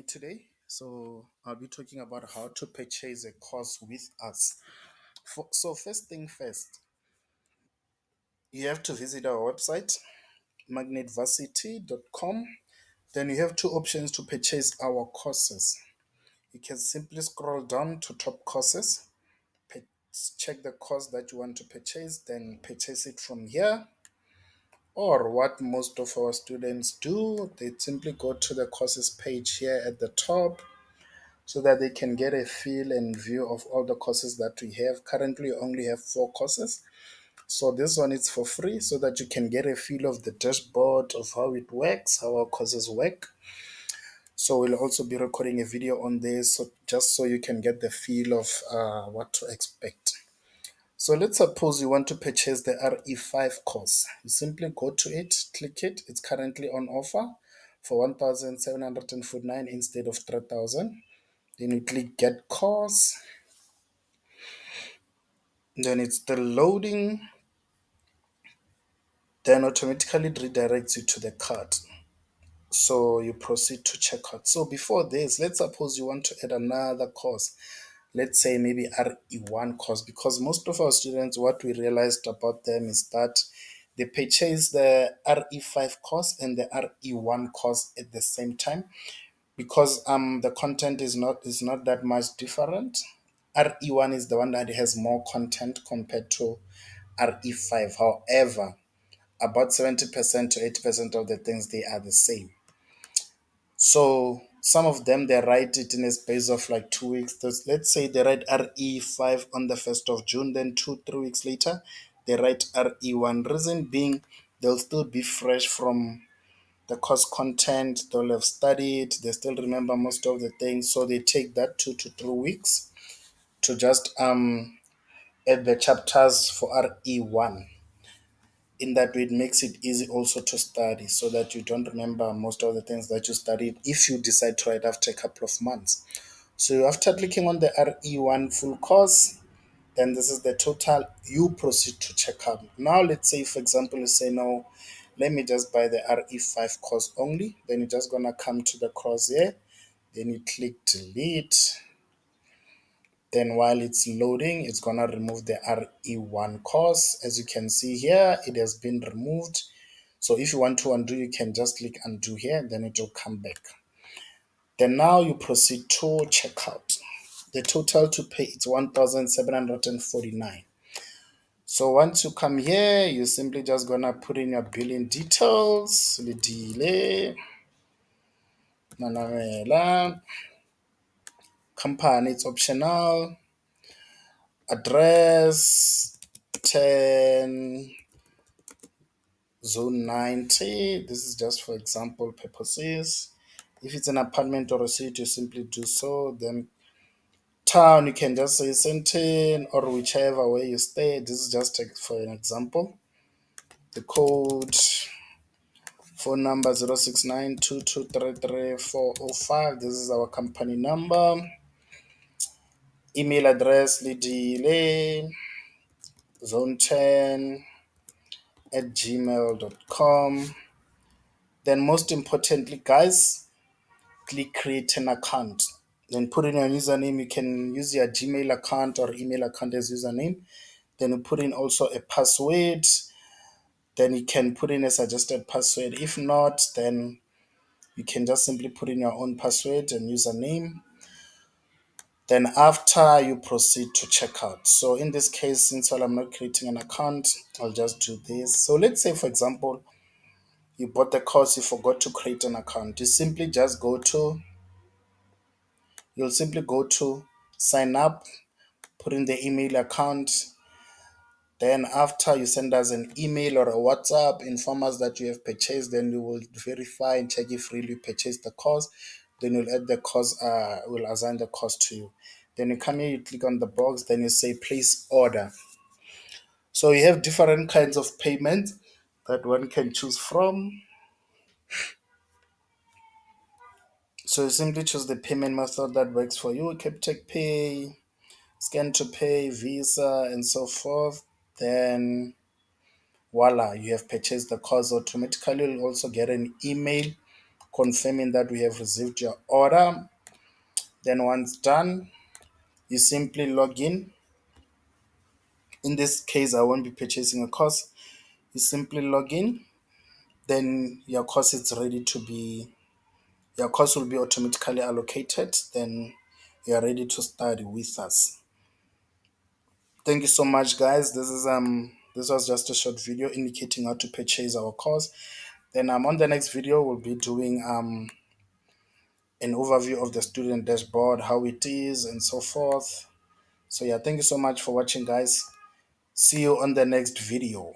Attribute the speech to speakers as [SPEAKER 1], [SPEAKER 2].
[SPEAKER 1] today. So I'll be talking about how to purchase a course with us. So first thing first, you have to visit our website, magnatevarsity.com. Then you have two options to purchase our courses. You can simply scroll down to top courses, check the course that you want to purchase, then purchase it from here. Or what most of our students do, they simply go to the courses page here at the top so that they can get a feel and view of all the courses that we have. Currently, we only have 4 courses. So this one is for free so that you can get a feel of the dashboard of how it works, how our courses work. So we'll also be recording a video on this so just so you can get the feel of what to expect. So let's suppose you want to purchase the RE5 course. You simply go to it, click it. It's currently on offer for 1,749 instead of 3,000. Then you click get course. Then it's still loading. Then automatically it redirects you to the cart. So you proceed to checkout. So before this, let's suppose you want to add another course. Let's say maybe RE1 course, because most of our students, what we realized about them is that they purchase the RE5 course and the RE1 course at the same time because the content is not that much different. RE1 is the one that has more content compared to RE5. However, about 70% to 80% of the things they are the same. So some of them they write it in a space of like 2 weeks. Let's say they write RE5 on the 1st of June, then 2 3 weeks later they write RE1. Reason being they'll still be fresh from the course content, they'll have studied, they still remember most of the things. So they take that 2 to 3 weeks to just add the chapters for RE1. In that way, it makes it easy also to study so that you don't remember most of the things that you studied if you decide to write after a couple of months. So after clicking on the RE1 full course, then this is the total. You proceed to check out. Now, let's say, for example, you say, no, let me just buy the RE5 course only. Then you're just going to come to the course here. Then you click delete. Then while it's loading, it's going to remove the RE1 course. As you can see here, it has been removed. So if you want to undo, you can just click undo here, then it will come back. Then now you proceed to checkout. The total to pay is 1,749. So once you come here, you're simply just gonna put in your billing details, delay, Nanamela, company, it's optional, address 10 zone 90. This is just for example purposes. If it's an apartment or a suite, you simply do so. Then town, you can just say Sentin or whichever way you stay. This is just for an example. The code, phone number 0692233405. This is our company number. Email address lidile zone10 at gmail.com. Then most importantly, guys, click create an account. Then put in your username. You can use your Gmail account or email account as username. Then you put in also a password. Then you can put in a suggested password. If not, then you can just simply put in your own password and username. Then after you proceed to checkout. So in this case, since I'm not creating an account, I'll just do this. So let's say, for example, you bought the course, you forgot to create an account. You'll simply go to sign up, put in the email account. Then after you send us an email or a WhatsApp, inform us that you have purchased, then we will verify and check if really you purchased the course. Then we'll add the course, we'll assign the course to you. Then you come here, you click on the box, then you say place order. So you have different kinds of payment that one can choose from. So you simply choose the payment method that works for you, Captech Pay, Scan to Pay, Visa, and so forth. Then voila, you have purchased the course automatically. You'll also get an email confirming that we have received your order. Then once done, you simply log in. In this case, I won't be purchasing a course. You simply log in, then your course will be automatically allocated. Then you are ready to study with us. Thank you so much, guys. This was just a short video indicating how to purchase our course. Then on the next video we'll be doing an overview of the student dashboard, how it is, and so forth. So yeah, thank you so much for watching, guys. See you on the next video.